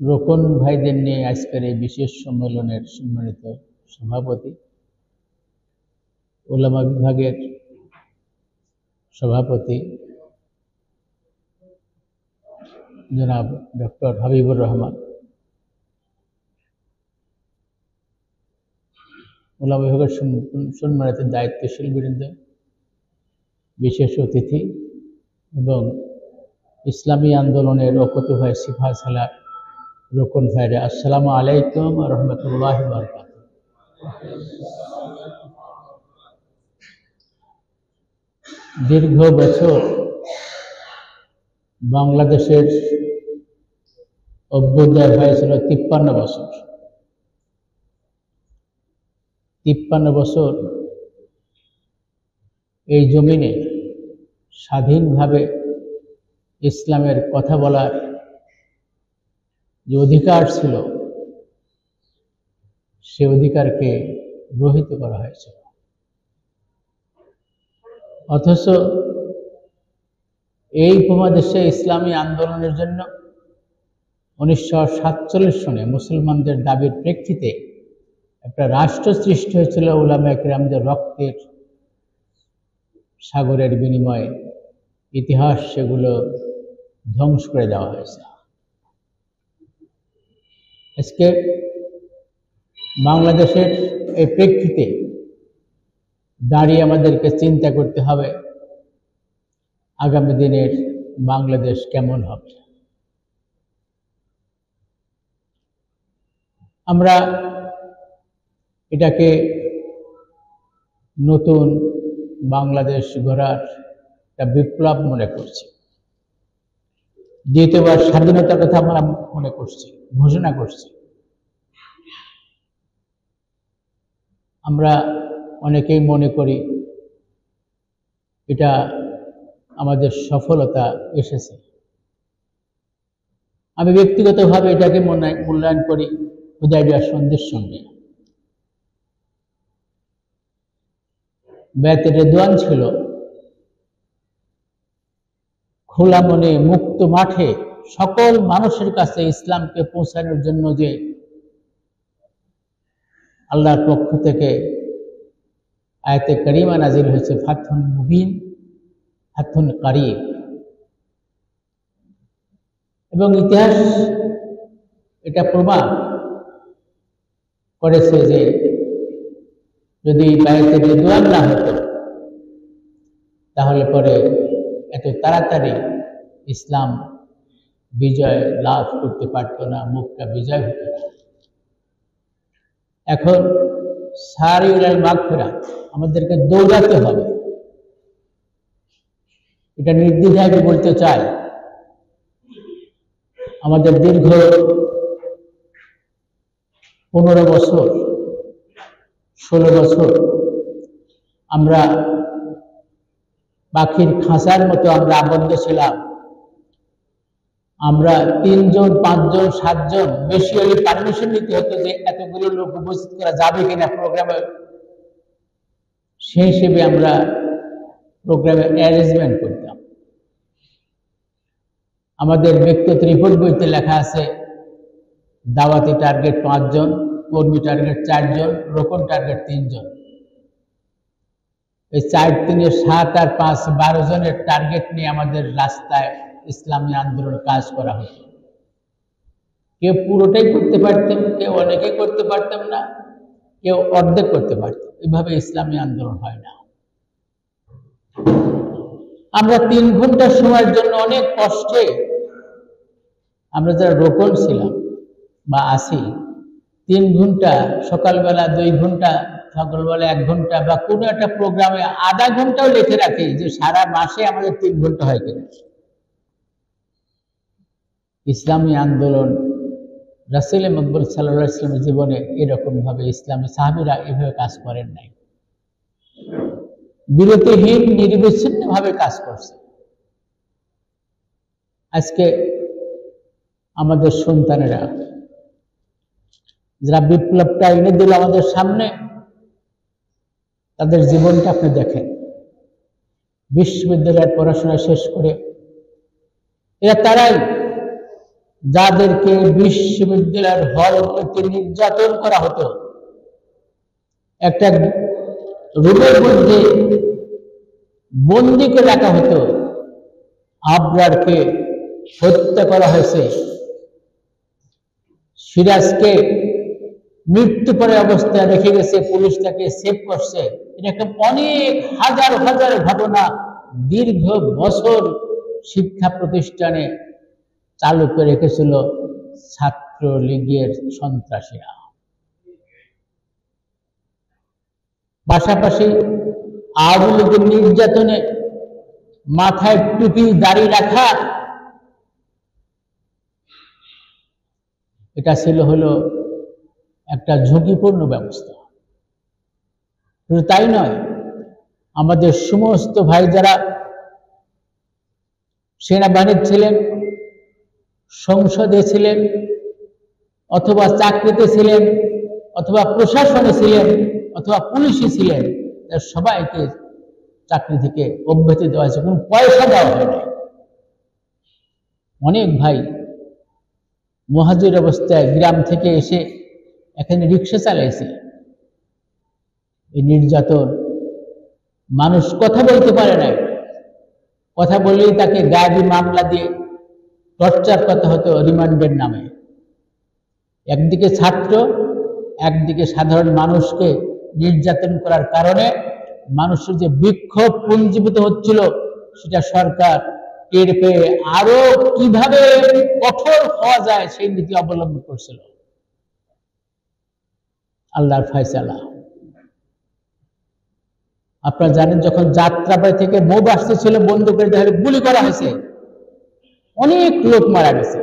রোকন ভাইদের নিয়ে আজকের এই বিশেষ সম্মেলনের সম্মানিত সভাপতি, উলামা বিভাগের সভাপতি জনাব ডক্টর হাবিবুর রহমান, উলামা বিভাগের সম্মানিত দায়িত্বশীল বৃন্দ, বিশেষ অতিথি এবং ইসলামী আন্দোলনের অকুতু ভাই সিফা সালার রোকন ভাইরা, আসসালামু আলাইকুম ওয়া রাহমাতুল্লাহি ওয়া বারাকাতুহু। দীর্ঘ বছর বাংলাদেশের অভ্যুদয় হয়েছিল 53 বছর। 53 বছর এই জমিনে স্বাধীনভাবে ইসলামের কথা বলার যে অধিকার ছিল, সে অধিকারকে রহিত করা হয়েছিল। অথচ এই উপমহাদেশে ইসলামী আন্দোলনের জন্য 1947 সনে মুসলমানদের দাবির প্রেক্ষিতে একটা রাষ্ট্র সৃষ্টি হয়েছিল। উলামায়ে কেরামদের রক্তের সাগরের বিনিময়ে ইতিহাস সেগুলো ধ্বংস করে দেওয়া হয়েছে। আজকে বাংলাদেশের এই প্রেক্ষিতে দাঁড়িয়ে আমাদেরকে চিন্তা করতে হবে আগামী দিনের বাংলাদেশ কেমন হবে। আমরা এটাকে নতুন বাংলাদেশ গড়ার একটা বিপ্লব মনে করছি। দ্বিতীয়বার স্বাধীনতার কথা আমরা মনে করছি, ঘোষণা করছি। আমরা অনেকেই মনে করি এটা আমাদের সফলতা এসেছে। আমি ব্যক্তিগতভাবে এটাকে মূল্যায়ন করি হুদায়বিয়া সন্ধির সঙ্গে। বায়াতে রিদওয়ান ছিল খোলা মনে, মুক্ত মাঠে সকল মানুষের কাছে ইসলামকে পৌঁছানোর জন্য যে আল্লাহর পক্ষ থেকে আয়াতে কারিমা নাজিল হয়েছে, ফাতহুন মুবিন, ফাতহুন কারিব। এবং ইতিহাস এটা প্রমাণ করেছে যে যদি বায়াতে রিদওয়ান না হতো তাহলে পরে এত তাড়াতাড়ি ইসলাম বিজয় লাভ করতে পারত না, মক্কা বিজয় হতো না। এখন সারিউল মাগফিরাত, আমাদেরকে দৌড়াতে হবে। এটা নির্দ্বিধায় বলতে চাই, আমাদের দীর্ঘ 15 বছর 16 বছর আমরা পাখির খাঁচার মতো আমরা আবদ্ধ ছিলাম। আমরা 3 জন 5 জন 7 জন, বেশি হলে পারমিশন নিতে হতো যে এতগুলো লোক উপস্থিত করা যাবে কিনা প্রোগ্রামে। সেই হিসেবে আমরা প্রোগ্রামে অ্যারেঞ্জমেন্ট করতাম। আমাদের ব্যক্তিগত রিপোর্ট বইতে লেখা আছে দাওয়াতি টার্গেট 5 জন, কর্মী টার্গেট 4 জন, রোকন টার্গেট 3 জন। এই 4, 3, 7 আর 5, 12 জনের টার্গেট নিয়ে আমাদের রাস্তায় ইসলামী আন্দোলন কাজ করা হতো। কেউ পুরোটাই করতে পারতাম, কেউ অনেকেই করতে পারতাম না, কেউ অর্ধেক করতে পারতাম। এভাবে ইসলামী আন্দোলন হয় না। আমরা 3 ঘন্টা সময়ের জন্য অনেক কষ্টে আমরা যারা রোকন ছিলাম বা আছি, 3 ঘন্টা সকালবেলা, 2 ঘন্টা সকালবেলা, 1 ঘন্টা বা কোনো একটা প্রোগ্রামে আধা ঘন্টাও লিখে রাখি যে সারা মাসে আমাদের 3 ঘন্টা হয় কিনা। ইসলামী আন্দোলন রাসূল মকবুল সাল্লাল্লাহু আলাইহি ওয়াসাল্লামের জীবনে এরকম ভাবে ইসলামী সাহাবীরা এভাবে কাজ করেন নাই। বিরতিহীন নিরবিচ্ছিন্ন ভাবে কাজ করছে। আজকে আমাদের সন্তানেরা যারা বিপ্লবটা এনে দিল আমাদের সামনে, তাদের জীবনটা আপনি দেখেন। বিশ্ববিদ্যালয়ের পড়াশোনা শেষ করে এরা তারাই যাদেরকে বিশ্ববিদ্যালয়ের হলগুলোতে নির্যাতন করা হতো, একটা রুমের মধ্যে বন্দি করে রাখা হতো, আবরারকে হত্যা করা হয়েছে, সিরাজকে মৃত্যু পরে অবস্থায় রেখে গেছে, পুলিশ তাকে সেভ করছে। এরকম অনেক হাজার হাজার ঘটনা দীর্ঘ বছর শিক্ষা প্রতিষ্ঠানে চালু করে রেখেছিল ছাত্রলীগের সন্ত্রাসীরা। পাশাপাশি আওয়ামী লীগের নির্যাতনে মাথায় টুপি দাড়ি রাখা, এটা ছিল হলো একটা ঝুঁকিপূর্ণ ব্যবস্থা। শুধু তাই নয়, আমাদের সমস্ত ভাই যারা সেনাবাহিনী ছিলেন, সংসদে ছিলেন, অথবা চাকরিতে ছিলেন, অথবা প্রশাসনে ছিলেন, অথবা পুলিশে ছিলেন, সবাইকে চাকরি থেকে অব্যাহতি দেওয়া হয়েছে, কোনো পয়সা দেওয়া হয় না। অনেক ভাই মুহাজির অবস্থায় গ্রাম থেকে এসে এখানে রিক্সা চালাইছে। এই নির্যাতন, মানুষ কথা বলতে পারে না, কথা বললেই তাকে গায়েবী মামলা দিয়ে টর্চার করতে হতো রিমান্ডের নামে। একদিকে ছাত্র, একদিকে সাধারণ মানুষকে নির্যাতন করার কারণে মানুষের যে বিক্ষোভ পুঞ্জীভূত হচ্ছিল, সেটা সরকার টের পেয়ে আরো কিভাবে কঠোর হওয়া যায় সেই নীতি অবলম্বন করছিল। আল্লাহর ফয়সালা। আপনারা জানেন, যখন যাত্রাবাড়ি থেকে মোব আসতেছিল, বন্দুকের ধারে গুলি করা হয়েছে, অনেক লোক মারা গেছে।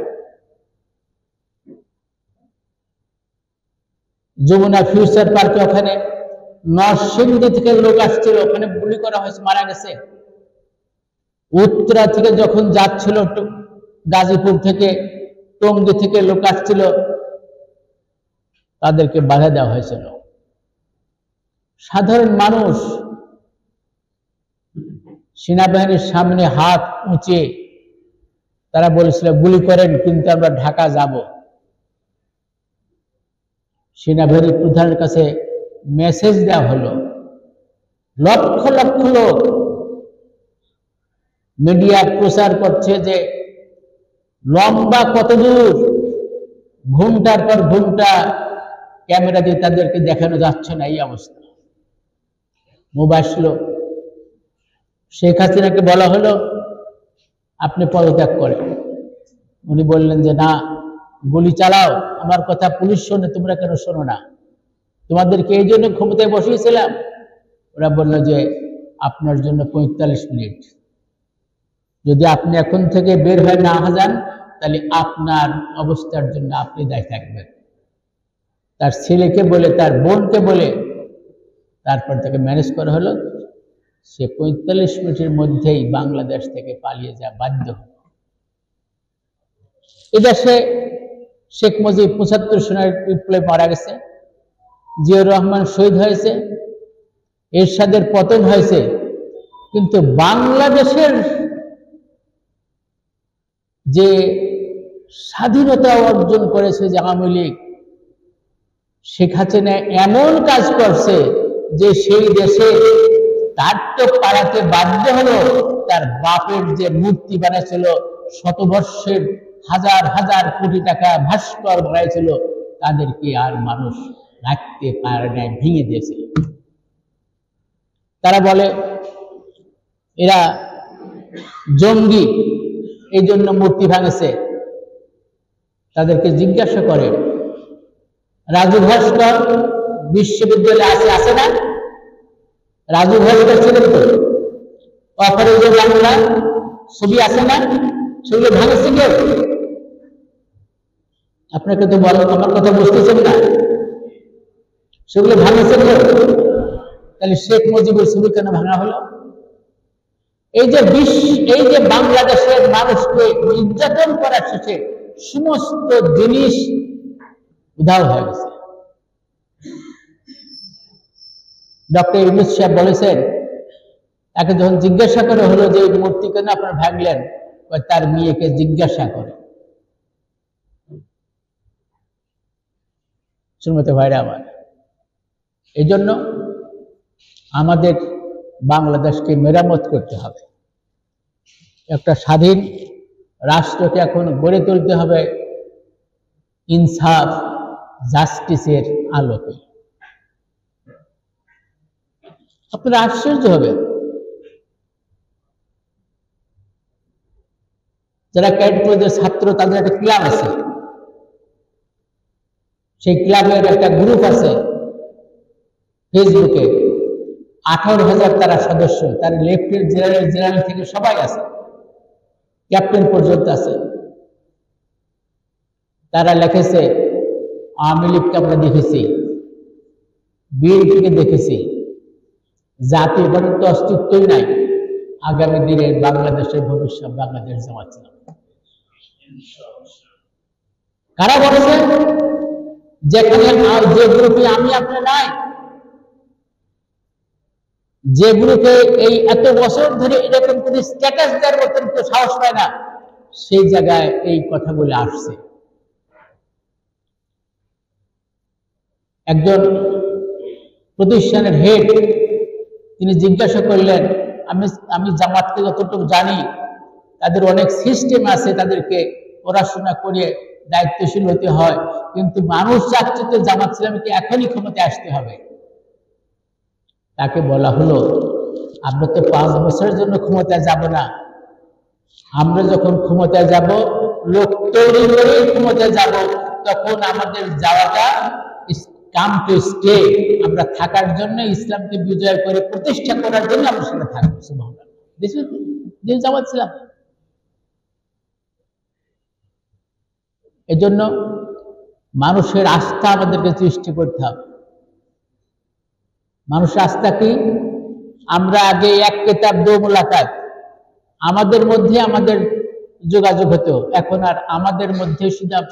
যমুনা ফিউচার পার্কে ওখানে নরসিংদী থেকে লোক আসছিল, ওখানে গুলি করা হয়েছে, মারা গেছে। উত্তরা থেকে যখন যাচ্ছিল, গাজীপুর থেকে, টঙ্গী থেকে লোক আসছিল, তাদেরকে বাধা দেওয়া হয়েছিল। সাধারণ মানুষ সেনাবাহিনীর সামনে হাত উঁচে তারা বলেছিল, গুলি করেন, কিন্তু আমরা ঢাকা যাব। সেনাবাহিনী প্রধানের কাছে মেসেজ দেওয়া হলো, লক্ষ লক্ষ লোক মিডিয়া প্রচার করছে যে লম্বা কত দূর, ঘন্টার পর ঘন্টা ক্যামেরা দিয়ে তাদেরকে দেখানো যাচ্ছে না, এই অবস্থা। মোবাইল ছিল। শেখ হাসিনাকে বলা হলো, আপনি পদত্যাগ করেন। উনি বললেন যে না, গুলি চালাও, আমার কথা পুলিশ শোনে, তোমরা কেন শোনো না? তোমাদেরকে এই জন্য ক্ষমতায় বসিয়েছিলাম। ওরা বলল যে আপনার জন্য 45 মিনিট, যদি আপনি এখন থেকে বের হয়ে না যান, তাহলে আপনার অবস্থার জন্য আপনি দায়ী থাকবেন। তার ছেলেকে বলে, তার বোনকে বলে তারপর তাকে ম্যানেজ করা হলো। সে 45 মিনিটের মধ্যেই বাংলাদেশ থেকে পালিয়ে যা বাধ্য হল। এদেশে শেখ মুজিব 75 সনের বিপ্লবে মারা গেছে, জিয়াউর রহমান শহীদ হয়েছে, এরশাদের পতন হয়েছে, কিন্তু বাংলাদেশের যে স্বাধীনতা অর্জন করেছে যে আওয়ামী লীগ, শেখ হাসিনা এমন কাজ করছে যে সেই দেশে তার তো পাড়াতে বাধ্য হলো, তার বাপের যে মূর্তি বানাইছিল, শতবর্ষের হাজার হাজার কোটি টাকা ভাস্কর বানাইছিল, তাদেরকে আর মানুষ রাখতে পারে না, ভেঙে দিয়েছে। তারা বলে এরা জঙ্গি, এই জন্য মূর্তি ভাঙেছে। তাদেরকে জিজ্ঞাসা করে, রাজু ভাস্কর বিশ্ববিদ্যালয়ে আছে না? রাজু ভাস্কর ছিলেন তো, অপরাজয় বাংলা ছবি আছে না? সেগুলো ভাঙেছে কেউ? আপনাকে তো বলো, আমার কথা বুঝতেছেন না? সেগুলো ভাঙেছে কেউ? তাহলে শেখ মুজিবুর ছবি কেন ভাঙা হলো? এই যে বাংলাদেশের মানুষকে নির্যাতন করা শেষে সমস্ত জিনিস উধাও হয়ে গেছে। ডক্টর ইউনূস সাহেব বলেছেন, তাকে যখন জিজ্ঞাসা করা হলো যে এই মূর্তি কেন আপনারা ভাঙলেন, তার মেয়েকে জিজ্ঞাসা করে। শুনতে ভাইরা আমার, এই জন্য আমাদের বাংলাদেশকে মেরামত করতে হবে। একটা স্বাধীন রাষ্ট্রকে এখন গড়ে তুলতে হবে ইনসাফ জাস্টিসের আলোকে। আপনারা আশ্চর্য হবে, যারা ক্যাডেট কলেজের ছাত্র তাদের একটা ক্লাব আছে, সেই ক্লাবের একটা গ্রুপ আছে ফেসবুকে, 18,000 তারা সদস্য, তার লেফটেন্যান্ট জেনারেল থেকে সবাই আছে, ক্যাপ্টেন পর্যন্ত আছে। তারা লিখেছে আওয়ামী লীগকে আমরা দেখেছি, বিএনপিকে দেখেছি, জাতীয় পার্টির তো অস্তিত্বই নাই। আগামী দিনে বাংলাদেশের ভবিষ্যৎ বাংলাদেশ জামাত ইসলাম। কারা বলছে যেখানে যে গ্রুপে আমি আপনি নাই, যে গ্রুপে এই এত বছর ধরে এরকম কোনো স্ট্যাটাস দেওয়ার মতন কেউ সাহস পায় না, সেই জায়গায় এই কথাগুলো আসছে। একজন প্রতিষ্ঠানের হেড তিনি জিজ্ঞাসা করলেন, আমি জামাতকে যতটুকু জানি তাদের অনেক সিস্টেম আছে, তাদেরকে পড়াশোনা করে দায়িত্বশীল হতে হয়, কিন্তু মানুষ চাচ্ছে তো জামাত ইসলামীকে এখনই ক্ষমতায় আসতে হবে। তাকে বলা হলো, আমরা তো 5 বছরের জন্য ক্ষমতায় যাব না, আমরা যখন ক্ষমতায় যাব, লোক তৈরি করে ক্ষমতায় যাব, তখন আমাদের যাওয়াটা কাম টু স্টে, আমরা থাকার জন্য, ইসলামকে বিজয় করে প্রতিষ্ঠা করার জন্য আমরা সেটা থাকবো। সুবহানাল্লাহ, জামাত ইসলাম। এজন্য মানুষের আস্থা আমাদেরকে সৃষ্টি করতে হবে। মানুষের আস্থা কি? আমরা আগে এক কিতাব দো মুলাকাত, আমাদের মধ্যে আমাদের যোগাযোগ হতো, এখন আর আমাদের মধ্যে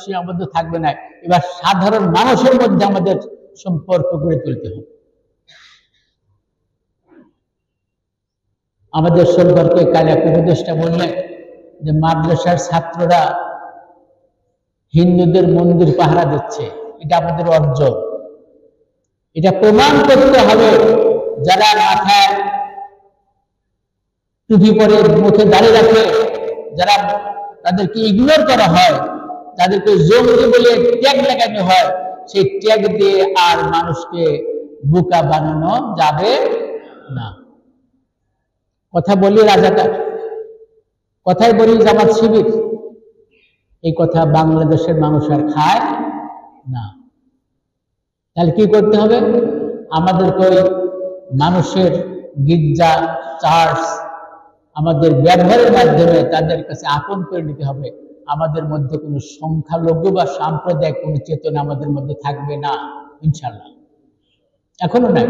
সীমাবদ্ধ থাকবে না, এবার সাধারণ মানুষের মধ্যে আমাদের সম্পর্ক গড়ে তুলতে হবে। আমাদের সম্পর্কে কাল এক উপদেষ্টা বললেন যে মাদ্রাসার ছাত্ররা হিন্দুদের মন্দির পাহারা দিচ্ছে, এটা আমাদের অর্জন। এটা প্রমাণ করতে হবে, যারা মাথায় টুপি পরে মুখে দাঁড়িয়ে রাখে, যারা তাদেরকে ইগনোর করা হয়, তাদেরকে জঙ্গি বলে ট্যাগ লাগানো হয়, সেই ট্যাগ দিয়ে আর মানুষকে বোকা বানানো যাবে না। কথা বলি রাজাকার, কথাই বলি জামাত শিবির, এই কথা বাংলাদেশের মানুষ আর খায় না। তাহলে কি করতে হবে? আমাদেরকে ওই মানুষের গির্জা, চার্চ, আমাদের ব্যবহারের মাধ্যমে তাদের কাছে আপন করে নিতে হবে। আমাদের মধ্যে কোনো সংখ্যালঘু বা সাম্প্রদায়িক কোনো চেতনা আমাদের মধ্যে থাকবে না, ইনশাল্লাহ, এখনো নাই।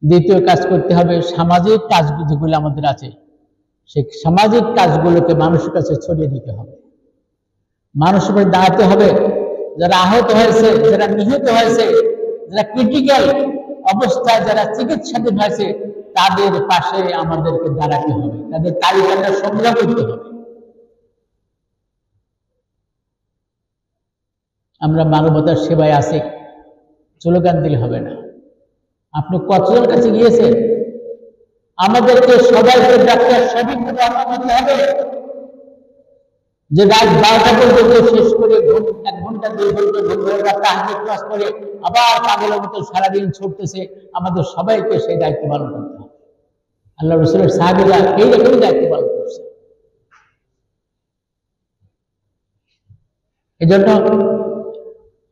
দ্বিতীয় কাজ করতে হবে, সামাজিক কাজগুলো আমাদের আছে, সেই সামাজিক কাজগুলোকে মানুষের কাছে ছড়িয়ে দিতে হবে। মানুষের উপরে দাঁড়াতে হবে, যারা আহত হয়েছে, যারা নিহত হয়েছে, যারা ক্রিটিক্যাল অবস্থায়, যারা চিকিৎসাধীন হয়েছে, তাদের পাশে আমাদেরকে দাঁড়াতে হবে, তাদের তালিকাটা সংগ্রহ করতে হবে। আমরা মানবতার সেবায় আছি, স্লোগান দিলে হবে না। আপনি কতজন কাছে গিয়েছেন? আমাদেরকে সবাইকে ডাক্তার শফিক হতে হবে, যে রাত 12টা পর্যন্ত শেষ করে 1 ঘন্টা 2 ঘন্টা তাহাজ্জুদ ক্লাস করে আবার পাগলের মতো সারাদিন ছুটতেছে, আমাদের সবাইকে সেই দায়িত্ব পালন করতে হবে। আল্লাহ রাসূলের সাহাবীরা এইরকমই দায়িত্ব পালন করছে। এজন্য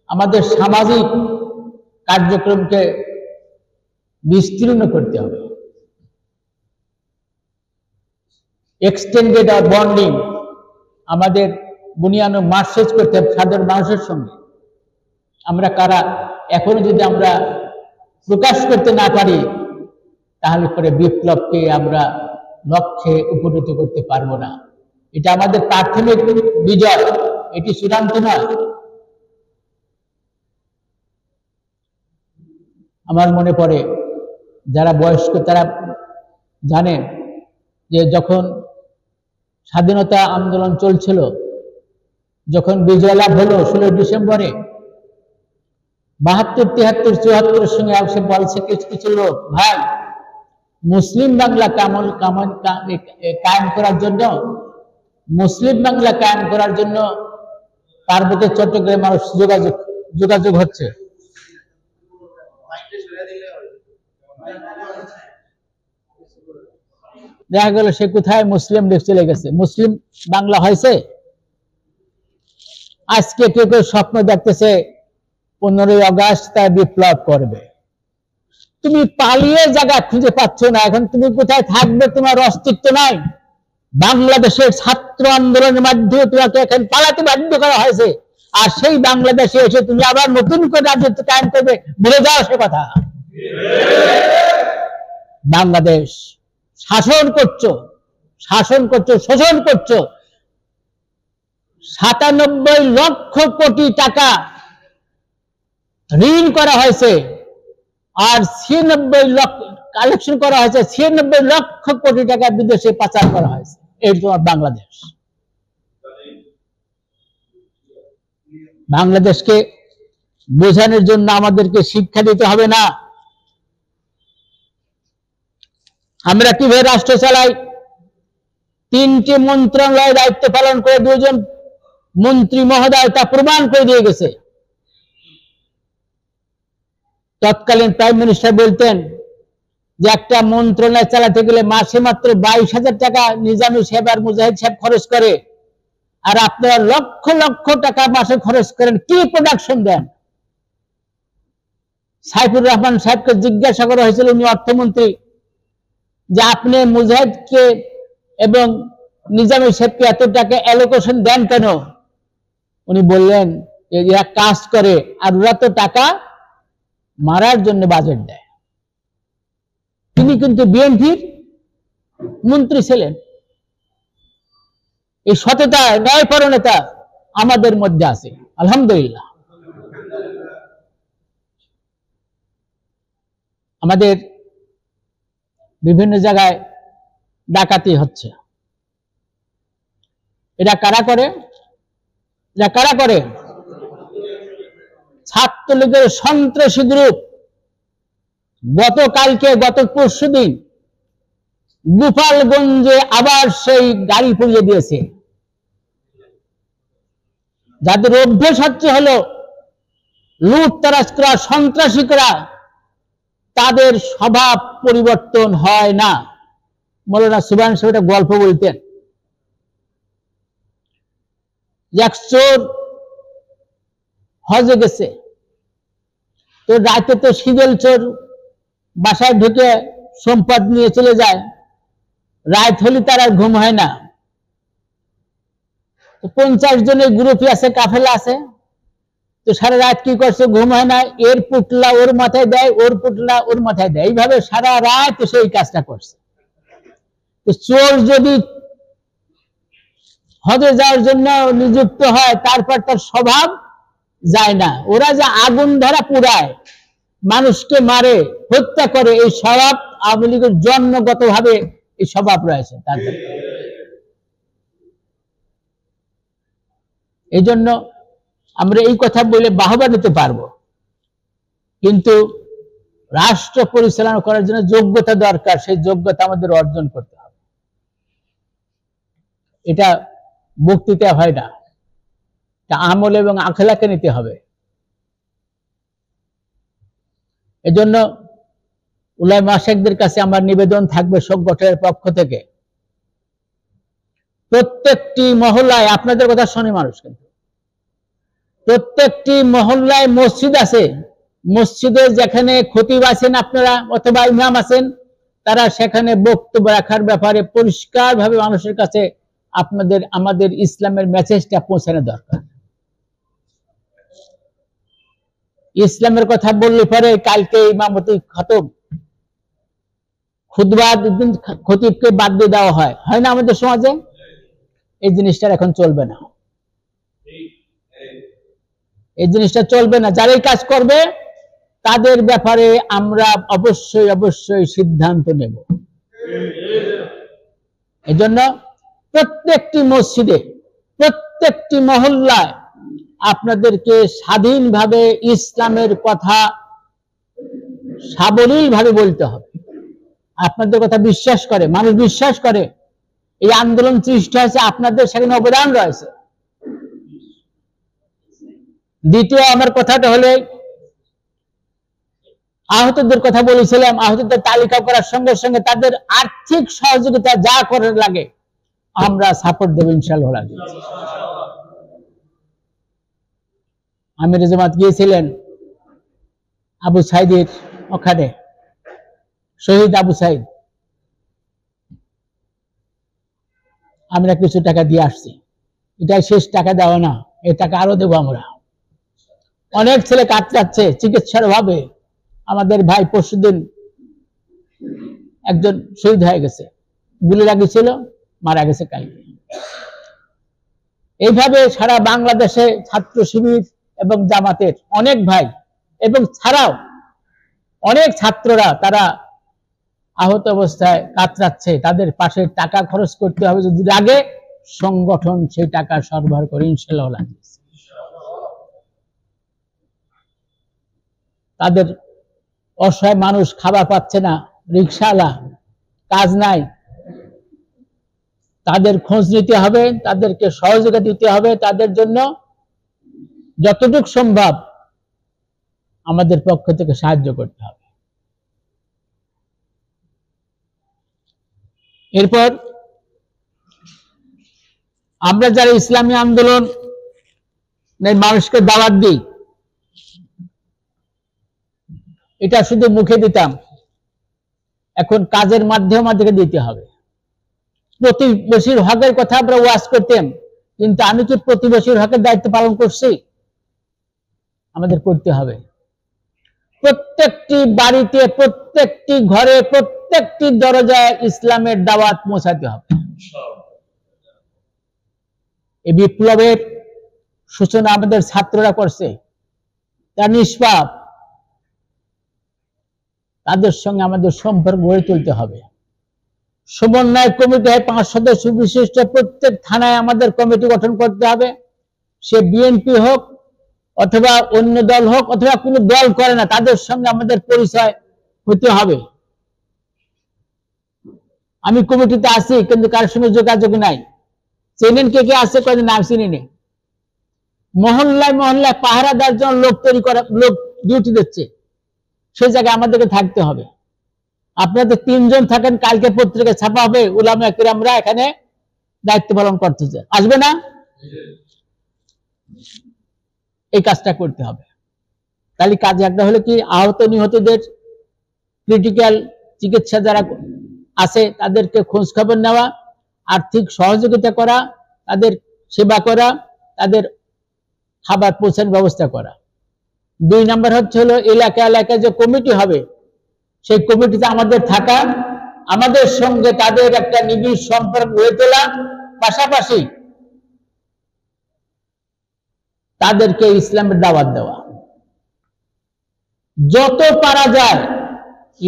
আমাদের সামাজিক কার্যক্রমকে বিস্তীর্ণ করতে হবে। এক্সটেন্ডেড আর বন্ডিং, আমাদের বুনিয়ানো মার্সেজ করতে হবে সাধারণ মানুষের সঙ্গে। আমরা কারা এখনো যদি আমরা প্রকাশ করতে না পারি, তাহলে পরে বিপ্লবকে আমরা লক্ষ্যে উপনীত করতে পারবো না। এটা আমাদের প্রাথমিক বিজয়, এটি চূড়ান্ত নয়। আমার মনে পড়ে, যারা বয়স্ক তারা জানেন যে যখন স্বাধীনতা আন্দোলন চলছিল, যখন বিজয় লাভ হলো 16 ডিসেম্বরে 72, 73, 74 সঙ্গে সে বলছে কিছু কিছু লোক, ভাই মুসলিম বাংলা কায়েম করার জন্য, মুসলিম বাংলা কায়েম করার জন্য পার্বত্য চট্টগ্রামের মানুষ যোগাযোগ হচ্ছে। দেখা গেল সে কোথায় মুসলিম লীগ চলে গেছে, মুসলিম বাংলা হয়েছে। আজকে কেউ কেউ স্বপ্ন দেখতেছে 15ই আগস্ট তার বিপ্লব করবে। তুমি পালিয়ে জায়গা খুঁজে পাচ্ছ না, এখন তুমি কোথায় থাকবে, তোমার অস্তিত্ব নাই। বাংলাদেশের ছাত্র আন্দোলনের মাধ্যমে তোমাকে এখন পালাতে বাধ্য করা হয়েছে, আর সেই বাংলাদেশে এসে তুমি আবার নতুন করে রাজত্ব কায়েম করবে, ভুলে যাও সে কথা। বাংলাদেশ শাসন করছো, শোষণ করছো। 97 লক্ষ কোটি টাকা ঋণ করা হয়েছে, আর 96 লক্ষ কালেকশন করা হয়েছে, 96 লক্ষ কোটি টাকা বিদেশে পাচার করা হয়েছে। এই তোমার বাংলাদেশ। বাংলাদেশকে বোঝানোর জন্য আমাদেরকে শিক্ষা দিতে হবে না। আমরা কিভাবে রাষ্ট্র চালাই, 3টি মন্ত্রণালয়ের দায়িত্ব পালন করে 2 জন মন্ত্রী মহোদয় তা প্রমাণ করে দিয়ে গেছে। তৎকালীন প্রাইম মিনিস্টার বলতেন যে একটা মন্ত্রণালয় চালাতে গেলে মাসে মাত্র 22,000 টাকা নিজামী সাহেব আর মুজাহিদ সাহেব খরচ করে, আর আপনারা লক্ষ লক্ষ টাকা মাসে খরচ করেন, কি প্রোডাকশন দেন? সাইফুর রহমান সাহেবকে জিজ্ঞাসা করা হয়েছিল, উনি অর্থমন্ত্রী, যে আপনি মুজাহিদকে এবং নিজামী সাহেবকে এত টাকা অ্যালোকেশন দেন কেন? উনি বললেন এরা কাজ করে, আর ওরা তো টাকা মারার জন্য বাজেট দেয়। তিনি কিন্তু বিএনপির মন্ত্রী ছিলেন। এই সততা, ন্যায়পরায়ণতা আমাদের মধ্যে আছে, আলহামদুলিল্লাহ। আমাদের বিভিন্ন জায়গায় ডাকাতি হচ্ছে, এটা কারা করে? ছাত্রলীগের সন্ত্রাসী গ্রুপ। গত পরশুদিন গোপালগঞ্জে আবার সেই গাড়ি পুড়িয়ে দিয়েছে। যাদের অভ্যেস হচ্ছে হলো লুটতরাজ করা, সন্ত্রাসী করা, তাদের স্বভাব পরিবর্তন হয় না। মৌলানা সুবহান সাহেব একটা গল্প বলতেন, এক চোর হজে গেছে, তো রাতে তো সিগেল চোর বাসায় ঢুকে সম্পদ নিয়ে চলে যায়, রাত হলে তার আর ঘুম হয় না। 50 জনের গ্রুপই আছে, কাফেলা আছে, তো সারা রাত কি করছে, ঘুম হয় না, এর পুটলা ওর মাথায় দেয়, ওর পুটলা ওর মাথায় দেয়, এইভাবে সারা রাত সেই কাজটা করছে। তো চোর যদি হজে যাওয়ার জন্য নিযুক্ত হয়, তারপর তার স্বভাব যায় না। ওরা যে আগুন ধরা পুড়ায়, মানুষকে মারে, হত্যা করে, এই স্বভাব আওয়ামী লীগের জন্মগত ভাবে এই স্বভাব রয়েছে তাদের। এই জন্য আমরা এই কথা বলে বাহবা নিতে পারবো, কিন্তু রাষ্ট্র পরিচালনা করার জন্য যোগ্যতা দরকার, সেই যোগ্যতা আমাদের অর্জন করতে হবে। এটা বক্তৃতা হয় না, এটা আমল এবং আখলাকে নিতে হবে। এজন্য উলামা মাশায়েখদের কাছে আমার নিবেদন থাকবে সংগঠনের পক্ষ থেকে, প্রত্যেকটি মহল্লায়, আপনাদের কথা শুনে মানুষ, কিন্তু প্রত্যেকটি মহল্লায় মসজিদ আছে, মসজিদে যেখানে খতিব আছেন আপনারা অথবা ইমাম আছেন, তারা সেখানে বক্তব্য রাখার ব্যাপারে পরিষ্কারভাবে মানুষের কাছে আমাদের ইসলামের মেসেজটা পৌঁছানো দরকার। ইসলামের কথা বললে পরে কালকে ইমামতি খতম, খুতবা দিন খতিবকে বাদ দিয়ে দেওয়া হয় না আমাদের সমাজে? এই জিনিসটা এখন চলবে না, এই জিনিসটা চলবে না। যারাই কাজ করবে তাদের ব্যাপারে আমরা অবশ্যই সিদ্ধান্ত নেব। এজন্য প্রত্যেকটি মসজিদে প্রত্যেকটি মহল্লায় আপনাদেরকে স্বাধীনভাবে ইসলামের কথা সাবলীলভাবে বলতে হবে। আপনাদের কথা বিশ্বাস করে, মানুষ বিশ্বাস করে। এই আন্দোলন সৃষ্টি হয়েছে, আপনাদের সেখানে অবদান রয়েছে। দ্বিতীয় আমার কথাটা হলে, আহতদের কথা বলেছিলাম, আহতদের তালিকা করার সঙ্গে সঙ্গে তাদের আর্থিক সহযোগিতা যা করার লাগে আমরা সাপোর্ট দেব ইনশাআল্লাহ। আমির জামাত গিয়েছিলেন আবু সাইদের ওখানে, শহীদ আবু সাইদ, আমরা কিছু টাকা দিয়ে আসছি। এটাই শেষ টাকা দেওয়া না, এই টাকা আরো দেবো আমরা। অনেক ছেলে কাতরাচ্ছে চিকিৎসার অভাবে। আমাদের ভাই পরশুদিন একজন শহীদ হয়ে গেছে, গুলি লাগিয়েছিল, মারা গেছে কালকে। এইভাবে সারা বাংলাদেশে ছাত্র শিবির এবং জামাতের অনেক ভাই এবং ছাড়াও অনেক ছাত্ররা তারা আহত অবস্থায় কাতরাচ্ছে। তাদের পাশে টাকা খরচ করতে হবে, যদি লাগে সংগঠন সেই টাকা সরবরাহ করে ইনশাআল্লাহ। তাদের অসহায় মানুষ খাবার পাচ্ছে না, রিকশাওয়ালা, কাজ নাই, তাদের খোঁজ নিতে হবে, তাদেরকে সহযোগিতা দিতে হবে। তাদের জন্য যতটুকু সম্ভব আমাদের পক্ষ থেকে সাহায্য করতে হবে। এরপর আমরা যারা ইসলামী আন্দোলন মানুষকে দাওয়াত দিই, এটা শুধু মুখে দিতাম, এখন কাজের মাধ্যমে আমাদেরকে দিতে হবে। প্রতিবেশীর হকের কথা আমরা ওয়াজ করতাম, কিন্তু আমি কি প্রতিবেশীর হকের দায়িত্ব পালন করছি? আমাদের করতে হবে। প্রত্যেকটি বাড়িতে, প্রত্যেকটি ঘরে, প্রত্যেকটি দরজায় ইসলামের দাওয়াত পৌঁছাতে হবে। এই বিপ্লবের সূচনা আমাদের ছাত্ররা করছে, তারা নিষ্পাপ। তাদের সঙ্গে আমাদের সম্পর্ক গড়ে তুলতে হবে। সমন্বয় কমিটি হয় 5 সদস্য বিশিষ্ট, প্রত্যেক থানায় আমাদের কমিটি গঠন করতে হবে। সে বিএনপি হোক অথবা অন্য দল হোক অথবা কোনো দল করে না, তাদের সঙ্গে আমাদের পরিচয় হতে হবে। আমি কমিটিতে আছি কিন্তু কারোর সঙ্গে যোগাযোগ নাই। চেনেন কে কে আছে? কয়েকদিন নাম চিনি নেই। মহল্লায় মহল্লায় পাহারা দেওয়ার জন্য লোক তৈরি করা, লোক ডিউটি দিচ্ছে, সেই জায়গায় আমাদেরকে থাকতে হবে। আপনাদের 3 জন থাকেন, কালকে পত্রিকা ছাপা হবে, উলামা কিরামরা এখানে দায়িত্ব পালন করতেছে, আসবে না? এই কাজটা করতে হবে। তাহলে কাজ একটা হলো কি, আহত নিহতদের ক্রিটিক্যাল চিকিৎসা যারা আছে তাদেরকে খোঁজ খবর নেওয়া, আর্থিক সহযোগিতা করা, তাদের সেবা করা, তাদের খাবার পৌঁছানোর ব্যবস্থা করা। 2 নম্বর হচ্ছে হলো এলাকা এলাকায় যে কমিটি হবে, সেই কমিটিতে আমাদের থাকা, আমাদের সঙ্গে তাদের একটা নিবিড় সম্পর্ক গড়ে তোলা, পাশাপাশি তাদেরকে ইসলামের দাওয়াত দেওয়া। যত পারা যায়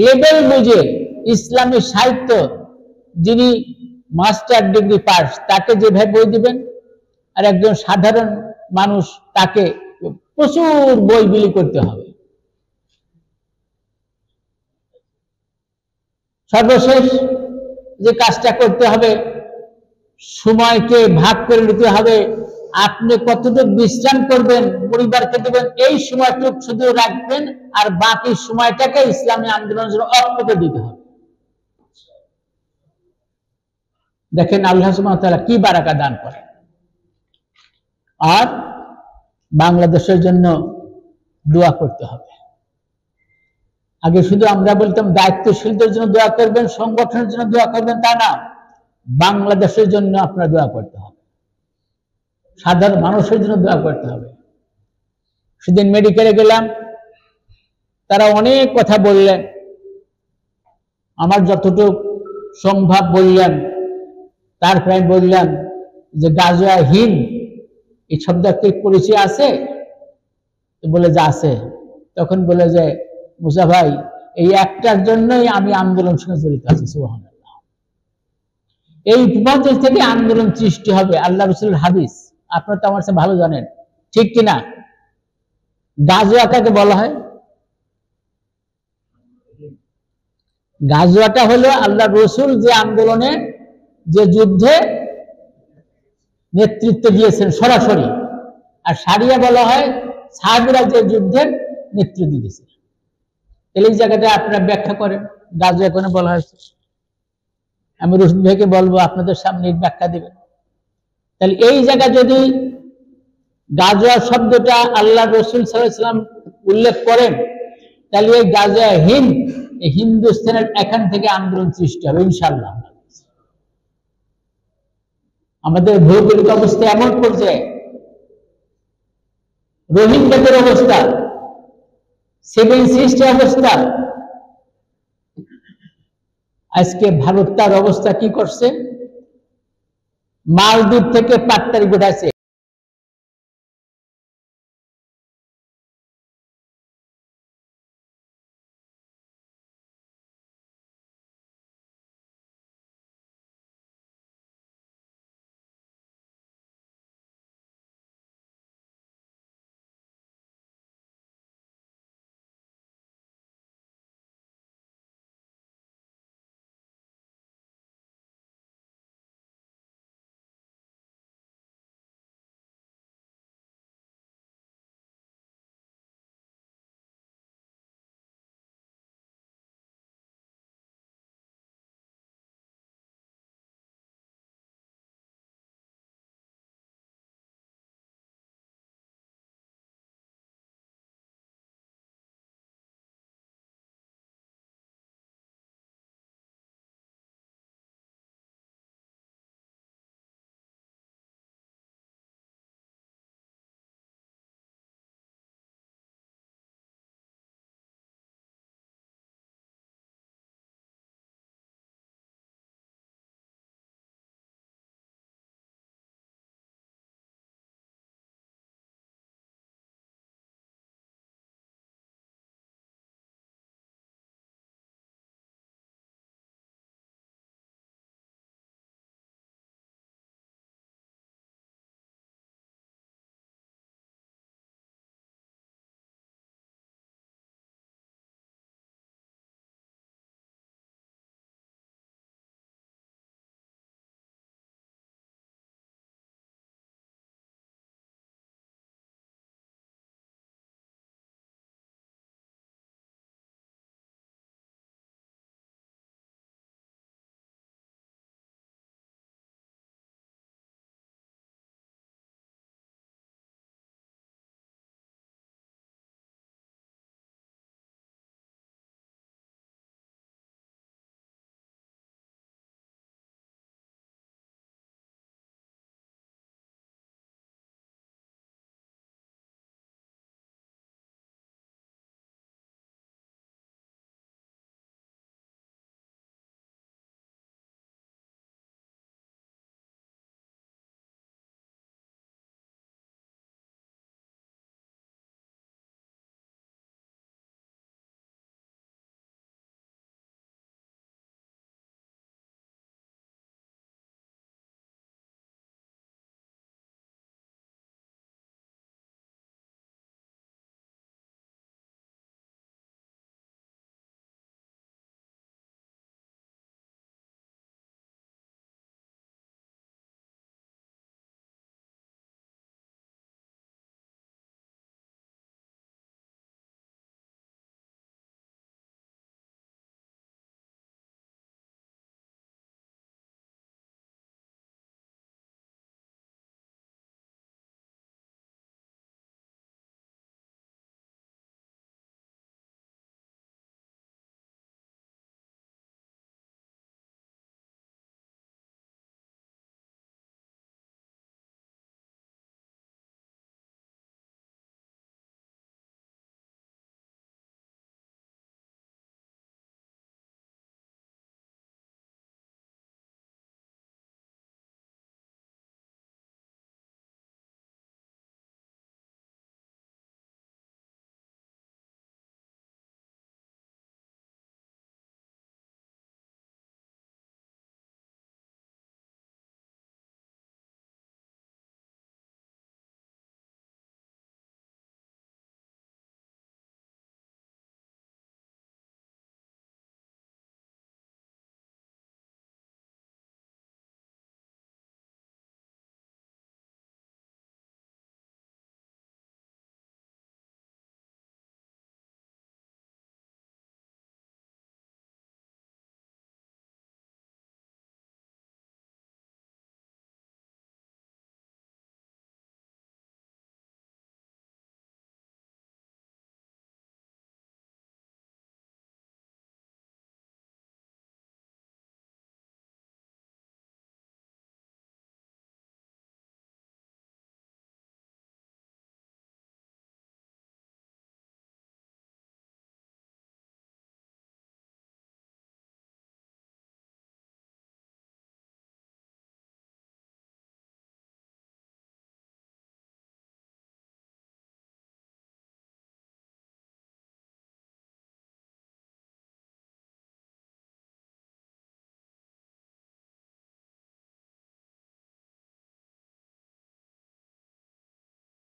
লেভেল বুঝে ইসলামী সাহিত্য, যিনি মাস্টার ডিগ্রি পাস তাকে যেভাবে বই দিবেন, আর একজন সাধারণ মানুষ তাকে প্রচুর বই বিলি করতে হবে। সর্বশেষ যে কাজটা করতে হবে, সময়কে ভাগ করে নিতে হবে। আপনি কতটুকু বিশ্রাম করবেন, পরিবারকে দেবেন, এই সময়টুকু শুধু রাখবেন, আর বাকি সময়টাকে ইসলামী আন্দোলনের জন্য অর্পণ দিতে হবে। দেখেন আল্লাহ সুবহানাহু ওয়া তাআলা কি বারাকা দান করেন। আর বাংলাদেশের জন্য দোয়া করতে হবে। আগে শুধু আমরা বলতাম দায়িত্বশীলদের জন্য দোয়া করবেন, সংগঠনের জন্য দোয়া করবেন, তা না, বাংলাদেশের জন্য আপনারা দোয়া করতে হবে, সাধারণ মানুষের জন্য দোয়া করতে হবে। সেদিন মেডিকেলে গেলাম, তারা অনেক কথা বললেন, আমার যতটুকু সম্ভব বললেন। তারপরে আমি বললাম যে গাজওয়া হিন্দ এই শব্দটির পরিচয় আছে? বলে যে আছে। তখন বলে যে মুসা ভাই, এই একটার জন্যই আমি আন্দোলন সঙ্গে জড়িত আছি। সুবহানাল্লাহ। এই উপদেশ থেকে আন্দোলন সৃষ্টি হবে, আল্লাহ রাসূলের হাদিস। আপনারা তো আমার সাথে ভালো জানেন, ঠিক কিনা? গাজওয়া কাকে বলা হয়? গাজওয়াটা হলো আল্লাহ রসুল যে আন্দোলনে, যে যুদ্ধে নেতৃত্ব দিয়েছেন সরাসরি, আর সারিয়া বলা হয় সাহাবীরা যে যুদ্ধের নেতৃত্ব দিয়েছে। তাহলে এই জায়গাটা আপনারা ব্যাখ্যা করেন, গাজওয়া কোনে বলা হয়েছে। আমি রশিদ ভাইকে বলবো আপনাদের সামনে ব্যাখ্যা দেবেন। তাহলে এই জায়গা যদি গাজওয়া শব্দটা আল্লাহ রসুল সাল্লাল্লাহু আলাইহি ওয়াসাল্লাম উল্লেখ করেন, তাহলে এই গাজওয়া হিন্দ, এই হিন্দুস্তানের এখান থেকে আন্দোলন সৃষ্টি হবে ইনশাআল্লাহ। আমাদের ভৌগোলিক অবস্থা এমন পর্যায়ে, রোহিঙ্গাদের অবস্থা, সেভেন সিস্টার অবস্থা, আজকে ভারত তার অবস্থা কি করছে, মালদ্বীপ থেকে পাট্টারি গোটাছে।